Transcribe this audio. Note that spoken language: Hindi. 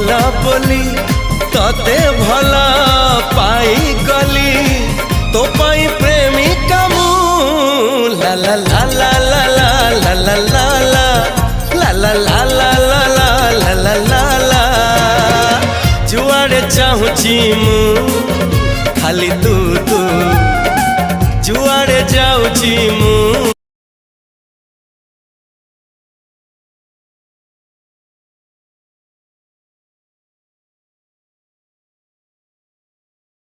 भला बोली तते भला पाई गली तो पाई प्रेमिका मु ला ला ला ला ला ला ला ला ला ला ला ला ला ला ला ला ला जुआड़े चाहूची मु खाली तू तू जुआड़े जाऊची मु